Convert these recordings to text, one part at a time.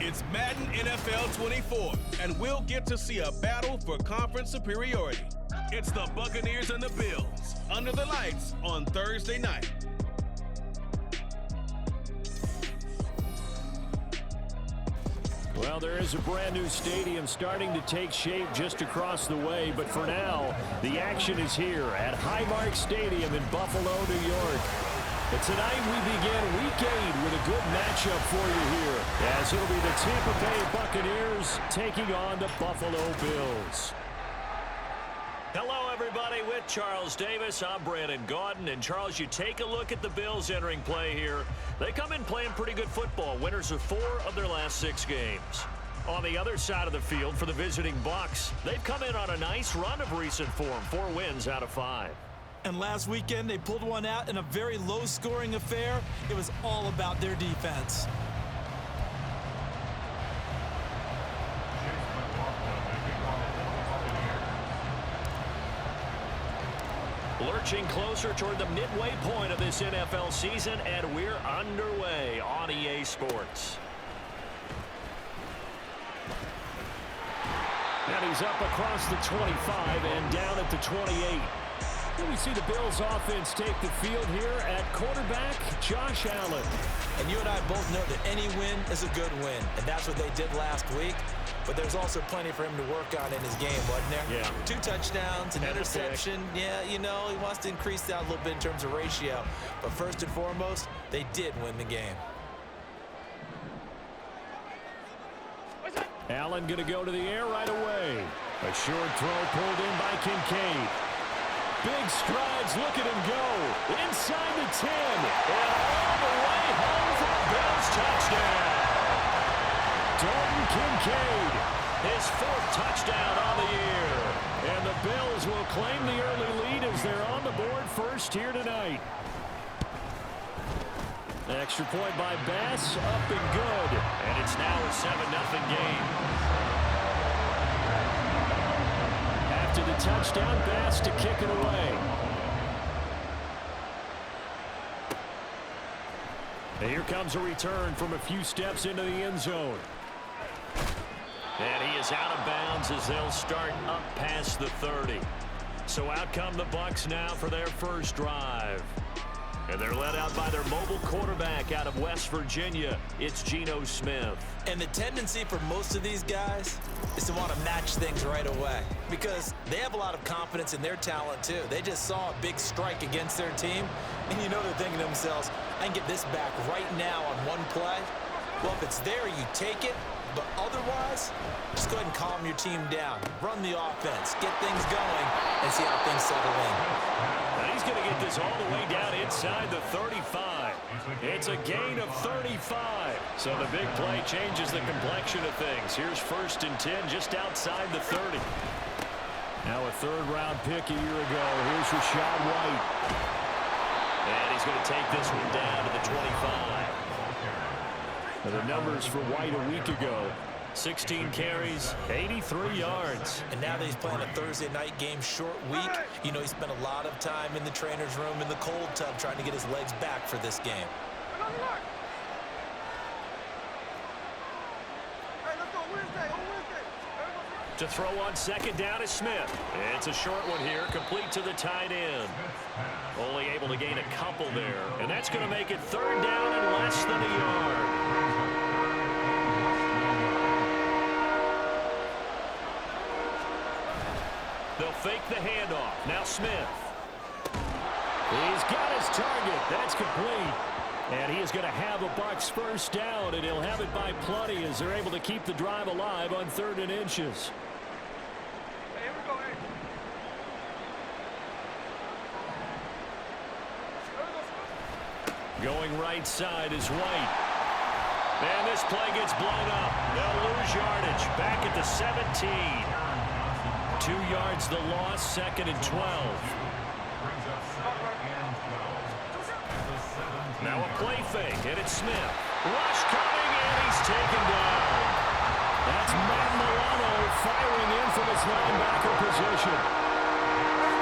It's Madden NFL 24, and we'll get to see a battle for conference superiority. It's the Buccaneers and the Bills, under the lights on Thursday night. Well, there is a brand new stadium starting to take shape just across the way, but for now, the action is here at Highmark Stadium in Buffalo, New York. And tonight we begin Week 8 with a good matchup for you here, as it'll be the Tampa Bay Buccaneers taking on the Buffalo Bills. Hello, everybody. With Charles Davis, I'm Brandon Gaudin. And, Charles, you take a look at the Bills entering play here. They come in playing pretty good football. Winners of 4 of their last 6 games. On the other side of the field for the visiting Bucs, they've come in on a nice run of recent form, 4 wins out of 5. And last weekend, they pulled one out in a very low-scoring affair. It was all about their defense. Lurching closer toward the midway point of this NFL season, and we're underway on EA Sports. And he's up across the 25 and down at the 28. And we see the Bills offense take the field here at quarterback, Josh Allen. And you and I both know that any win is a good win, and that's what they did last week. But there's also plenty for him to work on in his game, wasn't there? Yeah. 2 touchdowns, an interception. Yeah, you know, he wants to increase that a little bit in terms of ratio. But first and foremost, they did win the game. Allen going to go to the air right away. A short throw pulled in by Kincaid. Big strides, look at him go. Inside the 10. And all the way home for a Bills touchdown. Dalton Kincaid, his 4th touchdown on the year. And the Bills will claim the early lead as they're on the board first here tonight. Extra point by Bass, up and good. And it's now a 7-0 game. After the touchdown, Bass to kick it away. And here comes a return from a few steps into the end zone. And he is out of bounds as they'll start up past the 30. So out come the Bucs now for their first drive. And they're led out by their mobile quarterback out of West Virginia. It's Geno Smith. And the tendency for most of these guys is to want to match things right away because they have a lot of confidence in their talent, too. They just saw a big strike against their team, and you know they're thinking to themselves, I can get this back right now on one play. Well, if it's there, you take it. But otherwise, just go ahead and calm your team down. Run the offense, get things going, and see how things settle in. Now he's going to get this all the way down inside the 35. It's a gain of 35. So the big play changes the complexion of things. Here's 1st and 10 just outside the 30. Now a 3rd-round pick a year ago. Here's Rashad White. And he's going to take this one down to the 25. The numbers for White a week ago. 16 carries, 83 yards. And now that he's playing a Thursday night game, short week, you know he spent a lot of time in the trainer's room in the cold tub trying to get his legs back for this game. To throw on 2nd down is Smith. It's a short one here, complete to the tight end. Only able to gain a couple there. And that's going to make it 3rd down and less than a yard. They'll fake the handoff. Now Smith. He's got his target. That's complete. And he is going to have a Bucs first down, and he'll have it by plenty as they're able to keep the drive alive on 3rd and inches. Going right side is White. And this play gets blown up. They'll lose yardage. Back at the 17. 2 yards the loss, 2nd and 12. Now a play fake, and it's Smith. Rush coming, and he's taken down. That's Matt Milano firing in from his linebacker position.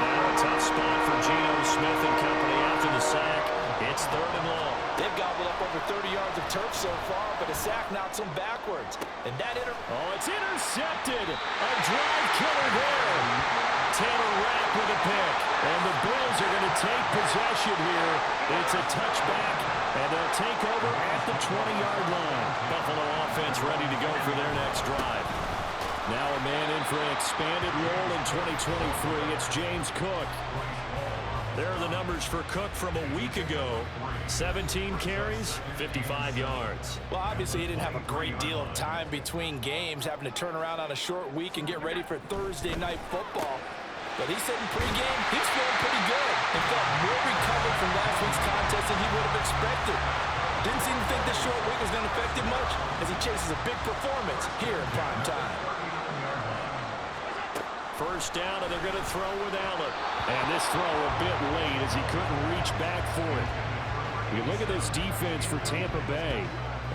Now a tough spot for Geno Smith and company after the sack. It's 3rd and long. They've gobbled up over 30 yards of turf so far, but a sack knocks him backwards. And that it's intercepted. A drive killer there. Taylor Rapp with a pick. And the Bills are going to take possession here. It's a touchback, and they'll take over at the 20-yard line. Buffalo offense ready to go for their next drive. Now a man in for an expanded role in 2023. It's James Cook. There are the numbers for Cook from a week ago. 17 carries, 55 yards. Well, obviously he didn't have a great deal of time between games, having to turn around on a short week and get ready for Thursday night football. But he said in pregame he was feeling pretty good and felt more recovered from last week's contest than he would have expected. Didn't seem to think this short week was going to affect him much as he chases a big performance here in prime time. First down, and they're going to throw with Allen. And this throw a bit late as he couldn't reach back for it. You look at this defense for Tampa Bay.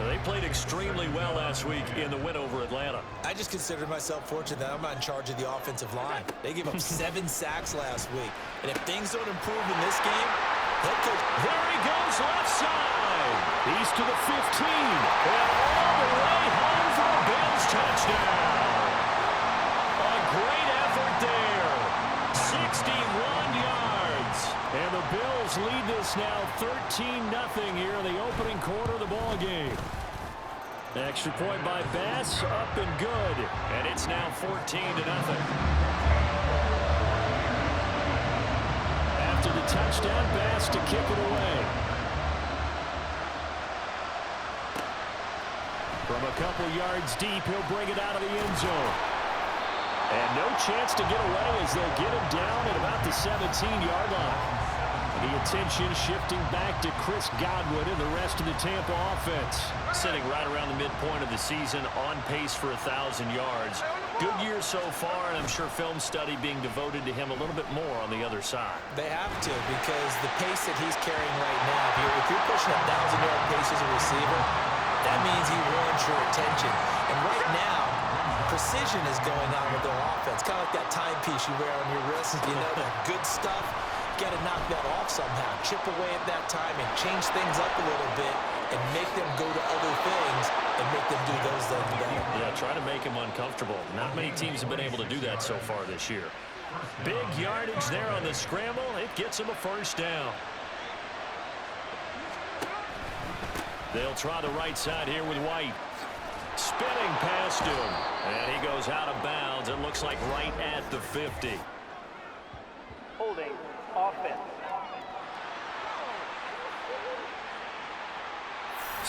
They played extremely well last week in the win over Atlanta. I just consider myself fortunate that I'm not in charge of the offensive line. They gave up 7 sacks last week. And if things don't improve in this game, head coach... There he goes left side. He's to the 15. And all the way home for a Bills touchdown. A great effort there. 61 yards. And the Bills lead this now 13-0 here in the opening quarter of the ball game. Extra point by Bass, up and good. And it's now 14-0. After the touchdown, Bass to kick it away. From a couple yards deep, he'll bring it out of the end zone. And no chance to get away as they'll get him down at about the 17-yard line. The attention shifting back to Chris Godwin and the rest of the Tampa offense. Sitting right around the midpoint of the season, on pace for 1,000 yards. Good year so far, and I'm sure film study being devoted to him a little bit more on the other side. They have to, because the pace that he's carrying right now, if you're pushing 1,000-yard pace as a receiver, that means he warrants your attention. And right now, precision is going on with their offense. Kind of like that timepiece you wear on your wrist. You know, that good stuff. Got to knock that off somehow. Chip away at that time and change things up a little bit and make them go to other things and make them do those things better. Yeah, try to make them uncomfortable. Not many teams have been able to do that so far this year. Big yardage there on the scramble. It gets him a first down. They'll try the right side here with White. Spinning past him. And he goes out of bounds. It looks like right at the 50. Holding offense.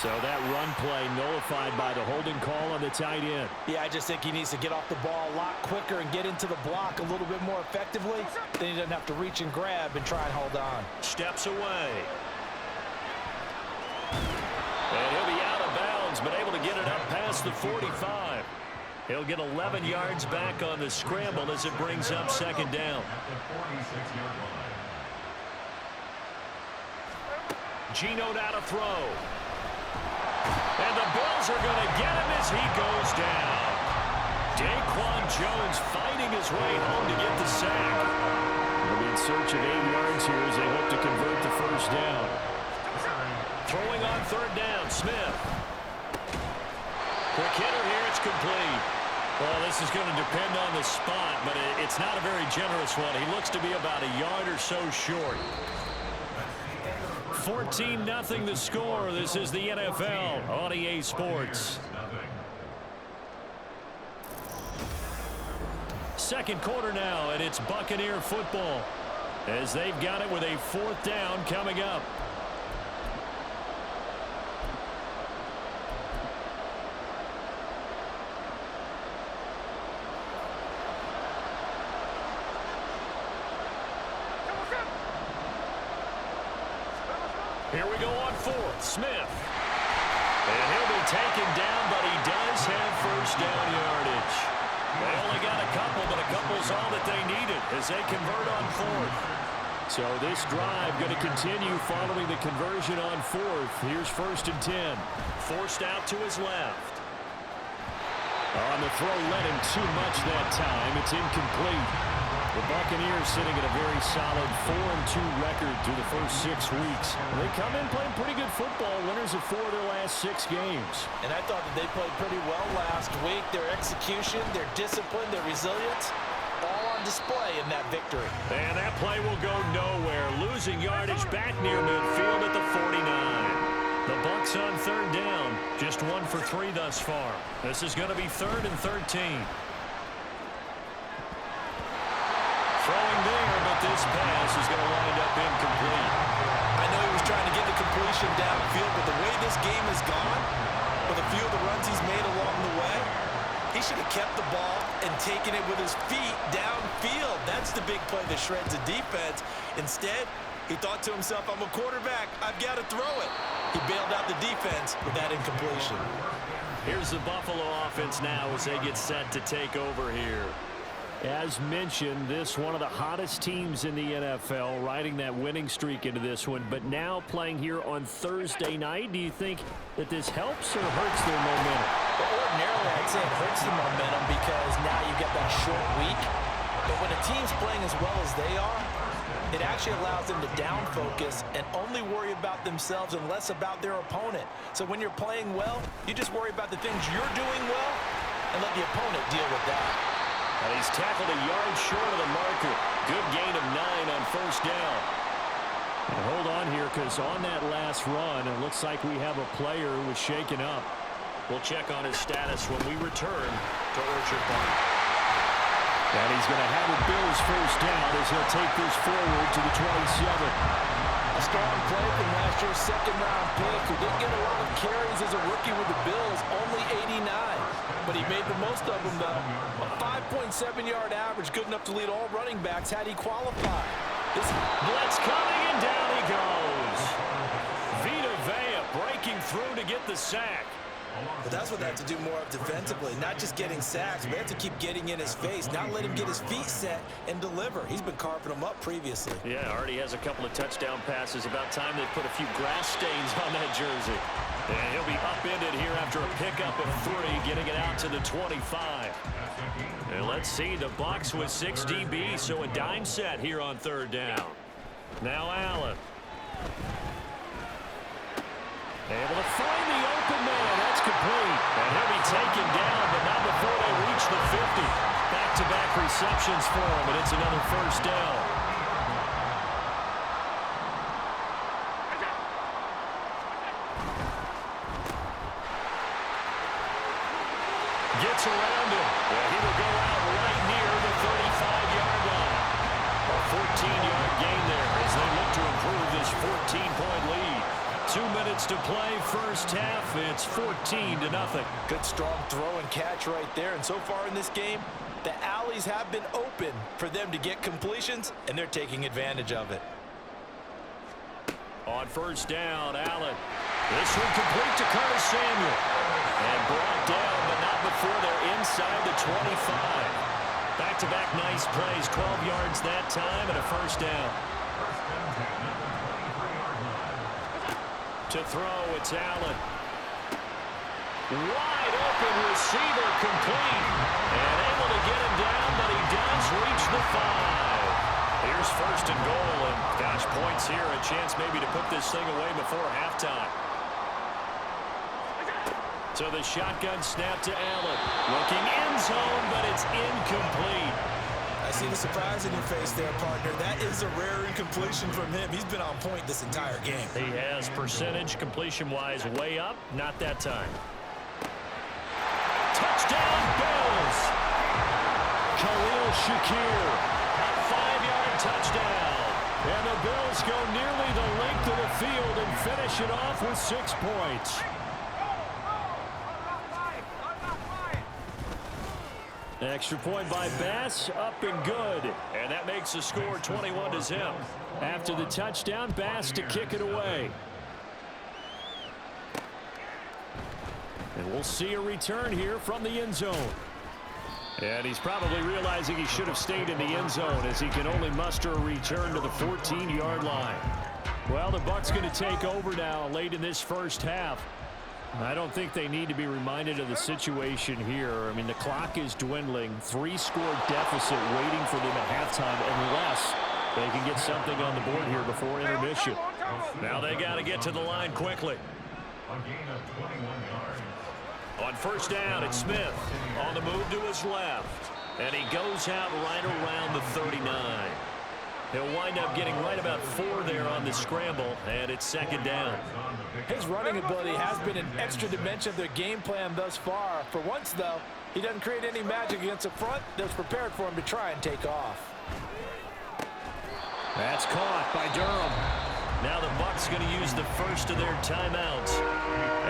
So that run play nullified by the holding call on the tight end. Yeah, I just think he needs to get off the ball a lot quicker and get into the block a little bit more effectively. Then he doesn't have to reach and grab and try and hold on. Steps away. And he'll be out of bounds, but able to get it up past the 45. He'll get 11 yards back on the scramble as it brings up second down. Geno now to throw. And the Bills are going to get him as he goes down. Daquan Jones fighting his way home to get the sack. They'll be in search of 8 yards here as they hope to convert the first down. Throwing on third down, Smith. Quick hitter here, it's complete. Well, this is going to depend on the spot, but it's not a very generous one. He looks to be about a yard or so short. 14-0 the score. This is the NFL on EA Sports. Second quarter now, and it's Buccaneer football as they've got it with a fourth down coming up. Here we go on fourth. Smith. And he'll be taken down, but he does have first down yardage. They only got a couple, but a couple's all that they needed as they convert on fourth. So this drive going to continue following the conversion on fourth. Here's first and 10. Forced out to his left. On the throw, let him too much that time. It's incomplete. The Buccaneers sitting at a very solid 4-2 record through the first 6 weeks. They come in playing pretty good football, winners of 4 of their last 6 games. And I thought that they played pretty well last week. Their execution, their discipline, their resilience, all on display in that victory. And that play will go nowhere. Losing yardage back near midfield at the 49. The Bucs on 3rd down. Just 1 for 3 thus far. This is going to be 3rd and 13. Throwing there, but this pass is going to wind up incomplete. I know he was trying to get the completion downfield, but the way this game has gone, with a few of the runs he's made along the way, he should have kept the ball and taken it with his feet downfield. That's the big play that shreds the defense. Instead, he thought to himself, I'm a quarterback. I've got to throw it. He bailed out the defense with that incompletion. Here's the Buffalo offense now as they get set to take over here. As mentioned, this one of the hottest teams in the NFL, riding that winning streak into this one, but now playing here on Thursday night. Do you think that this helps or hurts their momentum? Well, ordinarily, I'd say it hurts the momentum because now you get that short week. But when a team's playing as well as they are, it actually allows them to down focus and only worry about themselves and less about their opponent. So when you're playing well, you just worry about the things you're doing well and let the opponent deal with that. And he's tackled a yard short of the marker. Good gain of 9 on 1st down. And hold on here, because on that last run, it looks like we have a player who was shaken up. We'll check on his status when we return to Orchard Park. And he's going to have a Bills 1st down as he'll take this forward to the 27. A strong play from last year's 2nd-round pick who didn't get a lot of carries as a rookie with the Bills, only 89. But he made the most of them, though. A 5.7-yard average, good enough to lead all running backs had he qualified. This blitz coming, and down he goes. Vita Vea breaking through to get the sack. But that's what they have to do more of defensively, not just getting sacks, but they have to keep getting in his face, not let him get his feet set and deliver. He's been carving them up previously. Yeah, already has a couple of touchdown passes. About time they put a few grass stains on that jersey. And he'll be upended here after a pickup of 3, getting it out to the 25. And let's see, the Bucs with 6 DB, so a dime set here on 3rd down. Now Allen. Able to find the open man. That's complete. And he'll be taken down, but not before they reach the 50. Back-to-back receptions for him, and it's another 1st down. Gets around him. Well, he will go out right near the 35-yard line. A 14-yard gain there as they look to improve this 14-point lead. 2 minutes to play, 1st half. It's 14-0. Good strong throw and catch right there. And so far in this game, the alleys have been open for them to get completions, and they're taking advantage of it. On 1st down, Allen. This one complete to Curtis Samuel. And brought down, but not before they're inside the 25. Back-to-back nice plays, 12 yards that time, and a 1st down. To throw, it's Allen. Wide open receiver, complete. And able to get him down, but he does reach the 5. Here's 1st and goal, and gosh, points here, a chance maybe to put this thing away before halftime. So the shotgun snap to Allen. Looking end zone, but it's incomplete. I see the surprise in your face there, partner. That is a rare incompletion from him. He's been on point this entire game. He has percentage completion-wise way up. Not that time. Touchdown, Bills! Khalil Shakir. A 5-yard touchdown. And the Bills go nearly the length of the field and finish it off with 6 points. Extra point by Bass, up and good. And that makes the score 21-0. After the touchdown, Bass to kick it away. And we'll see a return here from the end zone. And he's probably realizing he should have stayed in the end zone as he can only muster a return to the 14-yard line. Well, the Bucs going to take over now late in this 1st half. I don't think they need to be reminded of the situation here. I mean, the clock is dwindling. 3-score deficit waiting for them at halftime unless they can get something on the board here before intermission. Now they got to get to the line quickly. On first down, it's Smith on the move to his left. And he goes out right around the 39. He'll wind up getting right about 4 there on the scramble, and it's second down. His running ability has been an extra dimension of their game plan thus far. For once, though, he doesn't create any magic against the front that's prepared for him to try and take off. That's caught by Durham. Now the Bucs going to use the first of their timeouts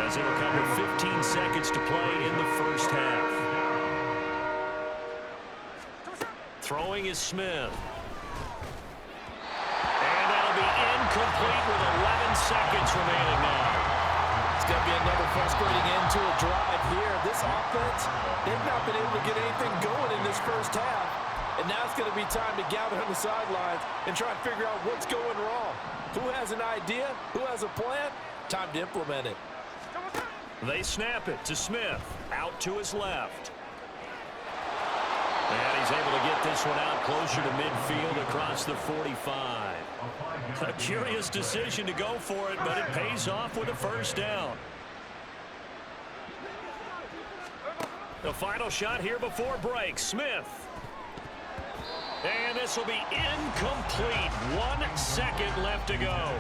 as it'll come with 15 seconds to play in the first half. Throwing is Smith. And that'll be incomplete with 11 seconds remaining now. It's going to be another frustrating end to a drive here. This offense, they've not been able to get anything going in this first half. And now it's going to be time to gather on the sidelines and try and figure out what's going wrong. Who has an idea? Who has a plan? Time to implement it. They snap it to Smith. Out to his left. And he's able to get this one out closer to midfield across the 45. A curious decision to go for it, but it pays off with a first down. The final shot here before break. Smith. And this will be incomplete. 1 second left to go.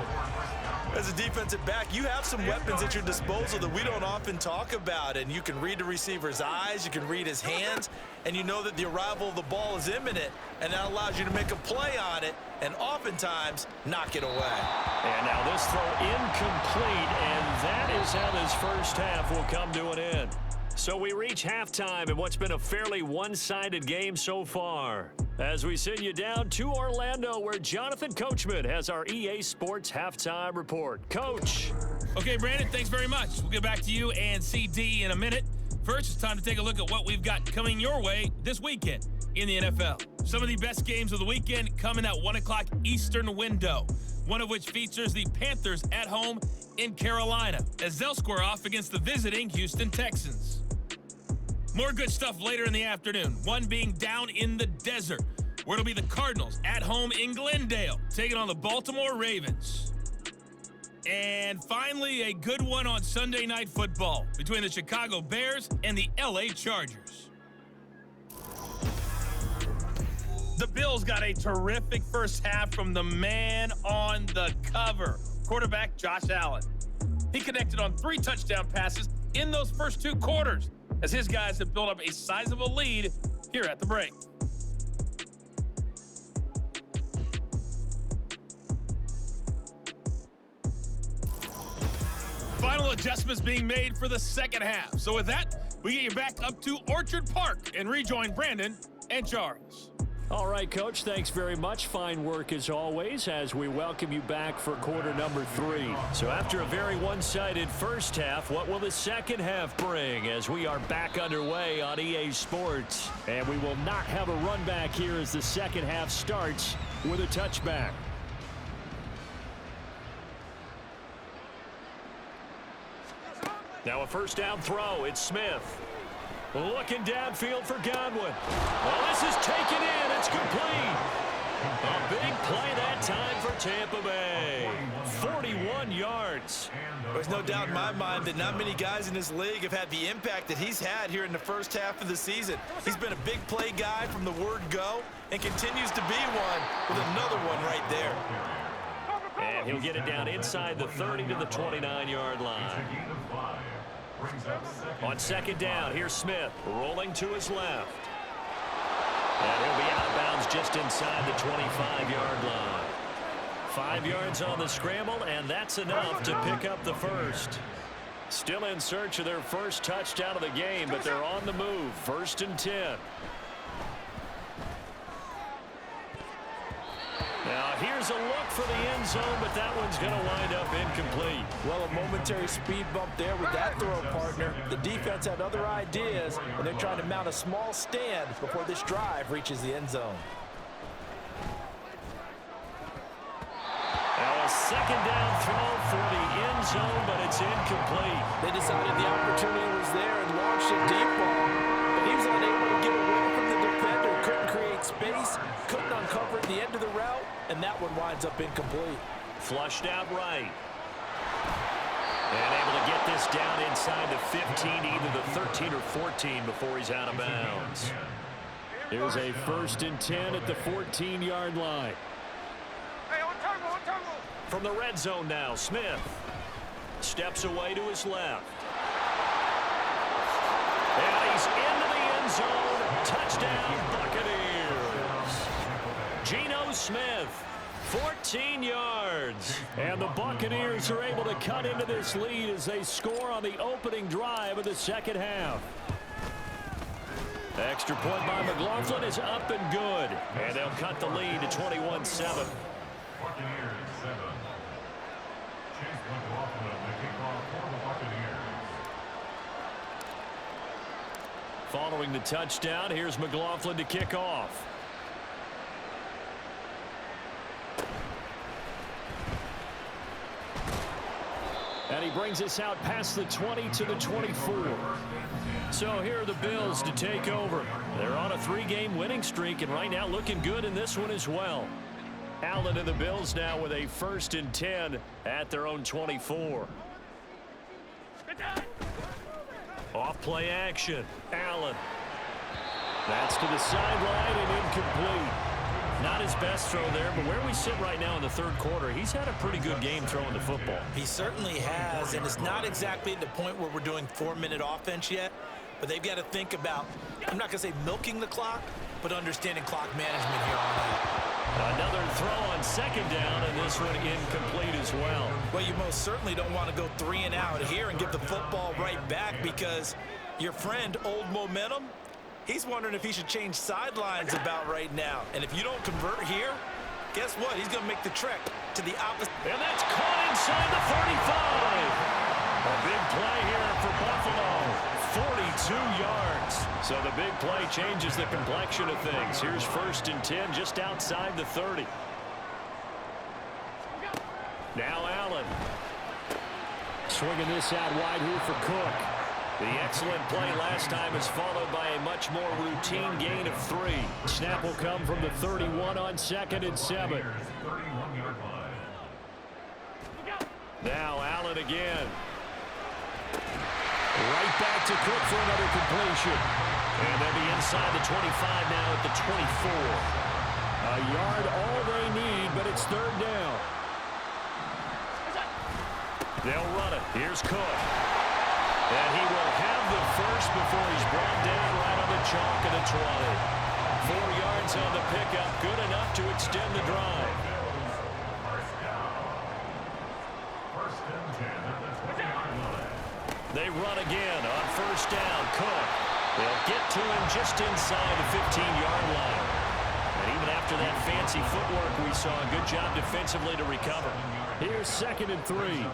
As a defensive back, you have some weapons at your disposal that we don't often talk about. And you can read the receiver's eyes, you can read his hands, and you know that the arrival of the ball is imminent. And that allows you to make a play on it and oftentimes knock it away. And now this throw incomplete, and that is how this first half will come to an end. So we reach halftime in what's been a fairly one-sided game so far. As we send you down to Orlando, where Jonathan Coachman has our EA Sports Halftime Report. Coach. Okay, Brandon, thanks very much. We'll get back to you and CD in a minute. First, it's time to take a look at what we've got coming your way this weekend in the NFL. Some of the best games of the weekend come in that 1 o'clock Eastern window, one of which features the Panthers at home in Carolina, as they'll square off against the visiting Houston Texans. More good stuff later in the afternoon, one being down in the desert, where it'll be the Cardinals at home in Glendale, taking on the Baltimore Ravens. And finally, a good one on Sunday Night Football between the Chicago Bears and the LA Chargers. The Bills got a terrific first half from the man on the cover, quarterback Josh Allen. He connected on 3 touchdown passes in those first 2 quarters, as his guys have built up a sizable lead here at the break. Final adjustments being made for the second half. So with that, we get you back up to Orchard Park and rejoin Brandon and Charles. All right, Coach, thanks very much. Fine work as always as we welcome you back for quarter number 3. So after a very one-sided first half, what will the second half bring as we are back underway on EA Sports? And we will not have a run back here as the second half starts with a touchback. Now a first down throw. It's Smith. Looking downfield for Godwin. Well, this is taken in. It's complete. A big play that time for Tampa Bay. 41 yards. There's no doubt in my mind that not many guys in this league have had the impact that he's had here in the first half of the season. He's been a big play guy from the word go and continues to be one with another one right there. And he'll get it down inside the 30 to the 29-yard line. On second down, here's Smith rolling to his left. And he'll be out of bounds just inside the 25-yard line. 5 yards on the scramble, and that's enough to pick up the first. Still in search of their first touchdown of the game, but they're on the move. 1st and 10. Now here's a look for the end zone, but that one's going to wind up incomplete. Well, a momentary speed bump there with that throw, partner. The defense had other ideas, and they're trying to mount a small stand before this drive reaches the end zone. Now a second down throw for the end zone, but it's incomplete. They decided the opportunity was there and launched a deep ball, but he was unable to get away from the defender, couldn't create space, couldn't uncover at the end of the route, and that one winds up incomplete. Flushed out right. And able to get this down inside the 15, either the 13 or 14 before he's out of bounds. Here's a 1st and 10 at the 14-yard line. From the red zone now, Smith steps away to his left. And he's into the end zone. Touchdown, Buccaneers. Geno Smith, 14 yards. And the Buccaneers are able to cut into this lead as they score on the opening drive of the second half. Extra point by McLaughlin is up and good. And they'll cut the lead to 21-7. Following the touchdown, here's McLaughlin to kick off. And he brings us out past the 20 to the 24. So here are the Bills to take over. They're on a 3-game winning streak, and right now looking good in this one as well. Allen and the Bills now with a 1st and 10 at their own 24. Off play action. Allen. That's to the sideline and incomplete. Not his best throw there, but where we sit right now in the third quarter, he's had a pretty good game throwing the football. He certainly has, and it's not exactly at the point where we're doing 4-minute offense yet, but they've got to think about, I'm not going to say milking the clock, but understanding clock management here on out. Another throw on second down, and this one incomplete as well. Well, you most certainly don't want to go 3 and out here and give the football right back, because your friend, Old Momentum, he's wondering if he should change sidelines about right now. And if you don't convert here, guess what? He's going to make the trek to the opposite. And that's caught inside the 35. A big play here for Buffalo. 42 yards. So the big play changes the complexion of things. Here's 1st and 10 just outside the 30. Now Allen. Swinging this out wide here for Cook. The excellent play last time is followed by a much more routine gain of 3. Snap will come from the 31 on 2nd and 7. Now Allen again. Right back to Cook for another completion. And they'll be inside the 25 now at the 24. A yard all they need, but it's 3rd down. They'll run it. Here's Cook. And he will have the first before he's brought down right on the chalk of the 20. 4 yards on the pickup, good enough to extend the drive. They run again on 1st down. Cook. They'll get to him just inside the 15-yard line. And even after that fancy footwork, we saw a good job defensively to recover. Here's 2nd and 3.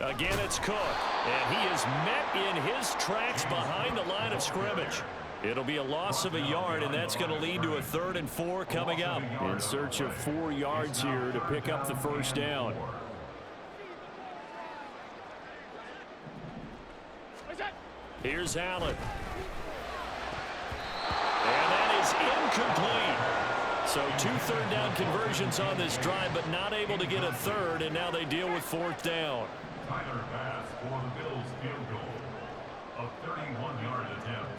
Again, it's Cook, and he is met in his tracks behind the line of scrimmage. It'll be a loss of a yard, and that's going to lead to a 3rd and 4 coming up. In search of 4 yards here to pick up the 1st down. Here's Allen. And that is incomplete. So 2 3rd down conversions on this drive, but not able to get a 3rd, and now they deal with 4th down. Tyler Bass for the Bills field goal. A 31-yard attempt.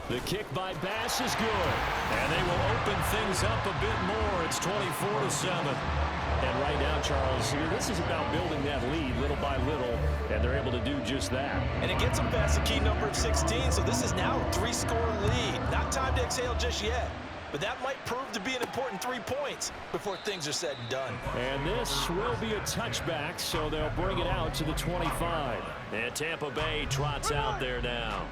The kick by Bass is good. And they will open things up a bit more. It's 24-7. And right now, Charles, this is about building that lead little by little, and they're able to do just that. And it gets them past the key number of 16, so this is now a 3-score lead. Not time to exhale just yet, but that might prove to be an important 3 points before things are said and done. And this will be a touchback, so they'll bring it out to the 25. And Tampa Bay trots out there now.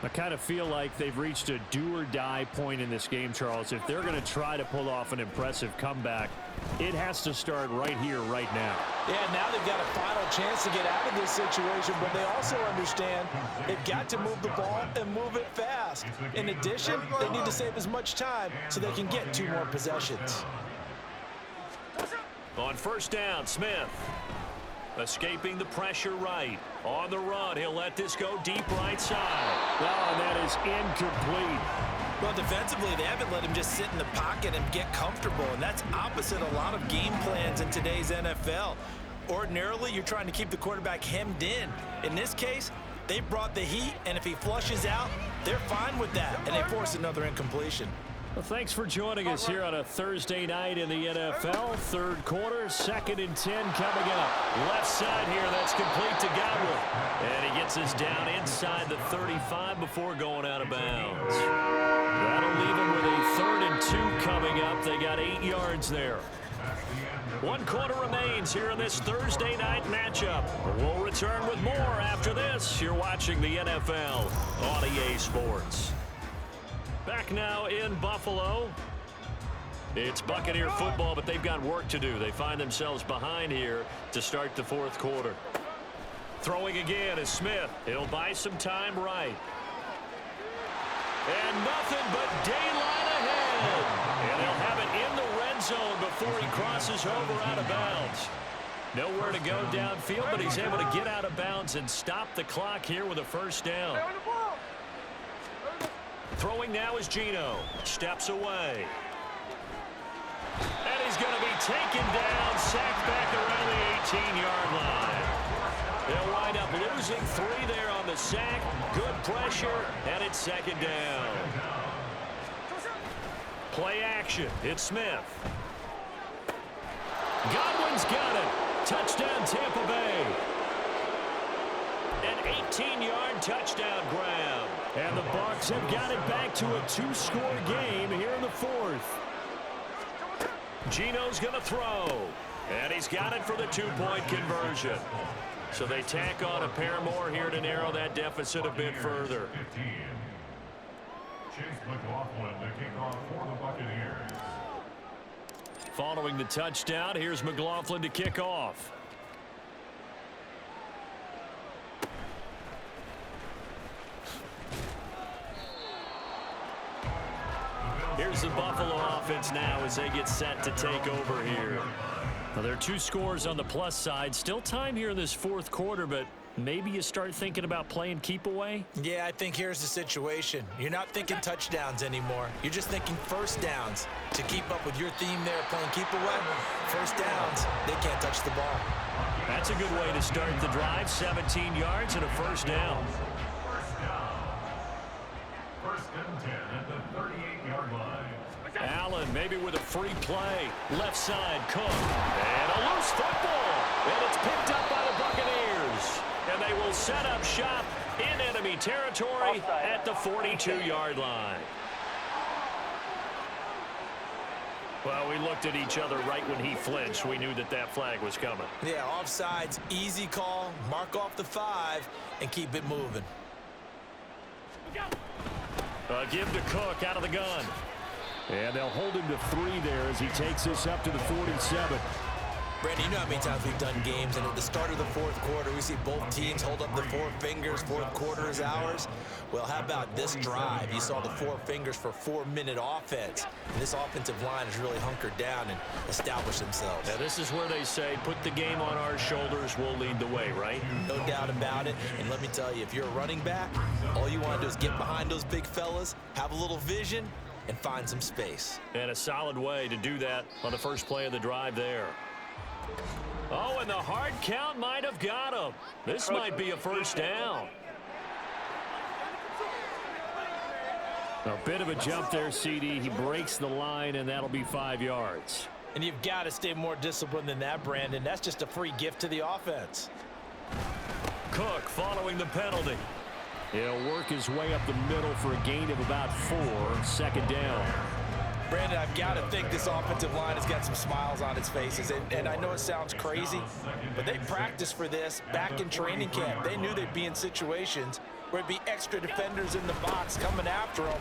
I kind of feel like they've reached a do-or-die point in this game, Charles. If they're going to try to pull off an impressive comeback, it has to start right here, right now. Yeah, now they've got a final chance to get out of this situation, but they also understand they've got to move the ball and move it fast. In addition, they need to save as much time so they can get 2 more possessions. On first down, Smith. Escaping the pressure right. On the run, he'll let this go deep right side. Oh, and that is incomplete. Well, defensively, they haven't let him just sit in the pocket and get comfortable, and that's opposite a lot of game plans in today's NFL. Ordinarily, you're trying to keep the quarterback hemmed in. In this case, they brought the heat, and if he flushes out, they're fine with that, and they force another incompletion. Well, thanks for joining us here on a Thursday night in the NFL. Third quarter, 2nd and 10 coming up. Left side here, that's complete to Godwin. And he gets us down inside the 35 before going out of bounds. That'll leave him with a 3rd and 2 coming up. They got 8 yards there. 1 quarter remains here in this Thursday night matchup. We'll return with more after this. You're watching the NFL on EA Sports. Back now in Buffalo. It's Buccaneer football, but they've got work to do. They find themselves behind here to start the 4th quarter. Throwing again is Smith. He'll buy some time right. And nothing but daylight ahead. And he'll have it in the red zone before he crosses over out of bounds. Nowhere to go downfield, but he's able to get out of bounds and stop the clock here with a first down. Throwing now is Geno. Steps away. And he's going to be taken down, sacked back around the 18-yard line. They'll wind up losing 3 there on the sack. Good pressure, and it's 2nd down. Play action. It's Smith. Godwin's got it. Touchdown, Tampa Bay. An 18-yard touchdown grab. And the Bucs have got it back to a 2-score game here in the 4th. Geno's going to throw. And he's got it for the 2-point conversion. So they tack on a pair more here to narrow that deficit a bit further. Chase McLaughlin to kick off for the Buccaneers. Following the touchdown, here's McLaughlin to kick off. Here's the Buffalo offense now as they get set to take over here. Now, there are 2 scores on the plus side. Still time here in this 4th quarter, but maybe you start thinking about playing keep away? Yeah, I think here's the situation. You're not thinking touchdowns anymore. You're just thinking first downs. To keep up with your theme there, playing keep away, first downs, they can't touch the ball. That's a good way to start the drive. 17 yards and a first down. First and 10 at the 38-yard line. Allen maybe with a free play. Left side, Cook. And a loose football. And it's picked up by the Buccaneers. And they will set up shop in enemy territory at the 42-yard line. Well, we looked at each other right when he flinched. We knew that that flag was coming. Yeah, offsides, easy call, mark off the 5, and keep it moving. Give to Cook out of the gun. And they'll hold him to 3 there as he takes this up to the 47. Brandon, you know how many times we've done games, and at the start of the 4th quarter, we see both teams hold up the 4 fingers, 4th quarter is ours. Well, how about this drive? You saw the 4 fingers for 4-minute offense. And this offensive line has really hunkered down and established themselves. Now, this is where they say, put the game on our shoulders, we'll lead the way, right? No doubt about it. And let me tell you, if you're a running back, all you want to do is get behind those big fellas, have a little vision, and find some space. And a solid way to do that on the first play of the drive there. Oh, and the hard count might have got him. This might be a first down. A bit of a jump there, CD. He breaks the line, and that'll be 5 yards. And you've got to stay more disciplined than that, Brandon. That's just a free gift to the offense. Cook following the penalty. He'll work his way up the middle for a gain of about 4, 2nd down. Brandon, I've got to think this offensive line has got some smiles on its faces. And I know it sounds crazy, but they practiced for this back in training camp. They knew they'd be in situations where it'd be extra defenders in the box coming after them,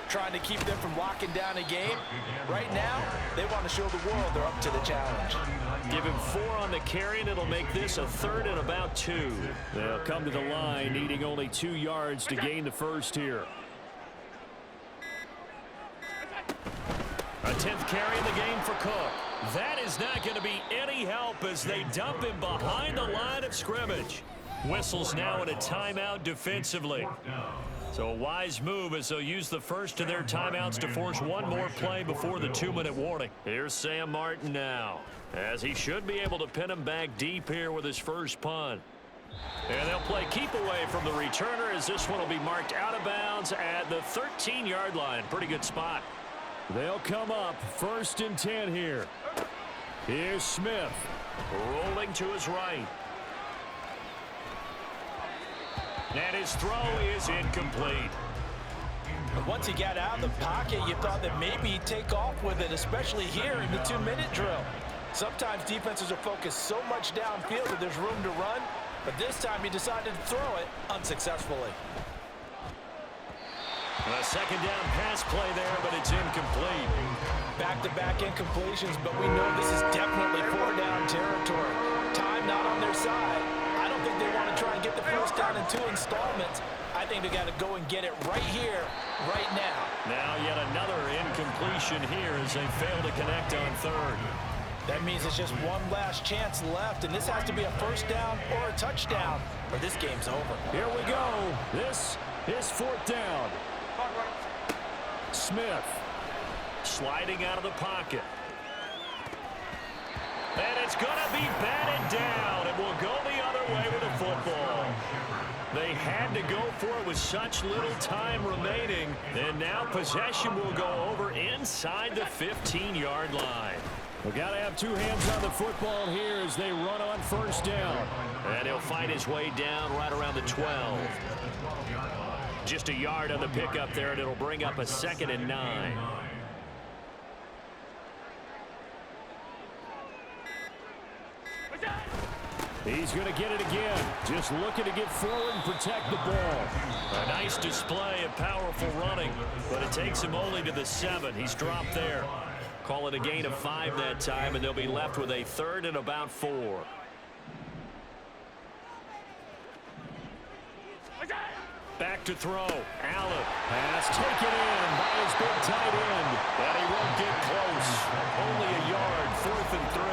trying to keep them from locking down a game. Right now, they want to show the world they're up to the challenge. Give him 4 on the carry, and it'll make this a 3rd and about 2. They'll come to the line, needing only 2 yards to gain the first here. A 10th carry in the game for Cook. That is not going to be any help as they dump him behind the line of scrimmage. Whistles now in a timeout defensively. So a wise move as they'll use the first of their timeouts to force one more play before the 2-minute warning. Here's Sam Martin now, as he should be able to pin him back deep here with his first punt. And they'll play keep away from the returner as this one will be marked out of bounds at the 13-yard line. Pretty good spot. They'll come up 1st and 10 here. Here's Smith. Rolling to his right. And his throw is incomplete. Once he got out of the pocket, you thought that maybe he'd take off with it, especially here in the 2-minute drill. Sometimes defenses are focused so much downfield that there's room to run, but this time he decided to throw it unsuccessfully. A 2nd down pass play there, but it's incomplete. Back-to-back incompletions, but we know this is definitely 4-down territory. Time not on their side. I don't think they want to try and get the first down in 2 installments. I think they got to go and get it right here, right now. Now yet another incompletion here as they fail to connect on 3rd. That means it's just one last chance left, and this has to be a first down or a touchdown, or this game's over. Here we go. This is 4th down. Smith. Sliding out of the pocket. And it's going to be batted down, and will go the other way with the football. They had to go for it with such little time remaining, and now possession will go over inside the 15-yard line. We've got to have 2 hands on the football here as they run on 1st down. And he'll fight his way down right around the 12. Just a yard on the pickup there, and it'll bring up a 2nd and 9. He's going to get it again. Just looking to get forward and protect the ball. A nice display of powerful running, but it takes him only to the 7. He's dropped there. Call it a gain of 5 that time, and they'll be left with a 3rd and about 4. Back to throw. Allen. Pass taken in by his big tight end. And he won't get close. Only a yard. 4th and 3.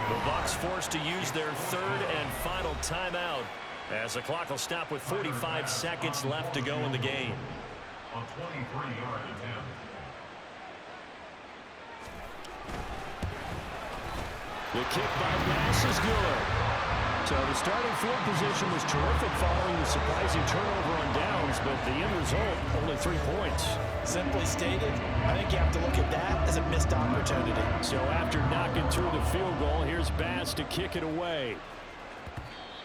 The Bucs forced to use their 3rd and final timeout as the clock will stop with 45 seconds left to go in the game. A 23-yard attempt. The kick by Bass is good. So the starting field position was terrific following the surprising turnover on downs, but the end result, only 3 points. Simply stated, I think you have to look at that as a missed opportunity. So after knocking through the field goal, here's Bass to kick it away.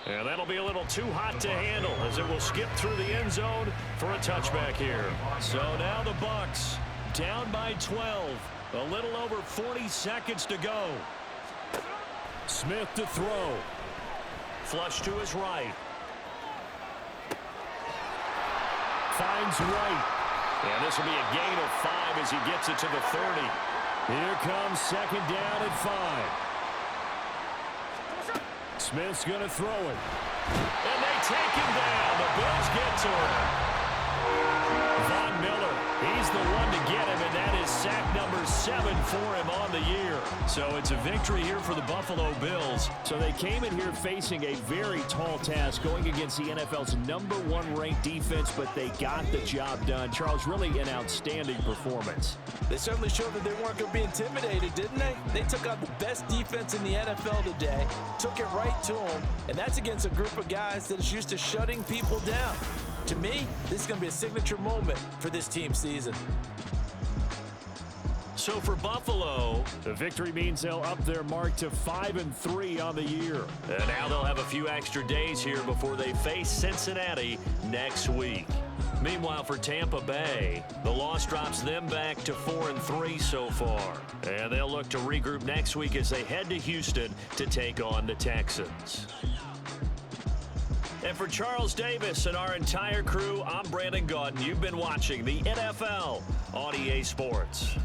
And that'll be a little too hot to handle as it will skip through the end zone for a touchback here. So now the Bucs down by 12. A little over 40 seconds to go. Smith to throw. Flush to his right. Finds right. And this will be a gain of 5 as he gets it to the 30. Here comes 2nd down and 5. Smith's going to throw it. And they take him down. The Bills get to him. Von Miller, he's the one to get him, and that is sack number 7 for him on the year. So it's a victory here for the Buffalo Bills. So they came in here facing a very tall task going against the NFL's #1 ranked defense, but they got the job done. Charles, really an outstanding performance. They certainly showed that they weren't going to be intimidated, didn't they? They took out the best defense in the NFL today, took it right to them, and that's against a group of guys that is used to shutting people down. To me, this is going to be a signature moment for this team season. So for Buffalo, the victory means they'll up their mark to 5-3 on the year. And now they'll have a few extra days here before they face Cincinnati next week. Meanwhile, for Tampa Bay, the loss drops them back to 4-3 so far. And they'll look to regroup next week as they head to Houston to take on the Texans. And for Charles Davis and our entire crew, I'm Brandon Gaudin. You've been watching the NFL on EA Sports.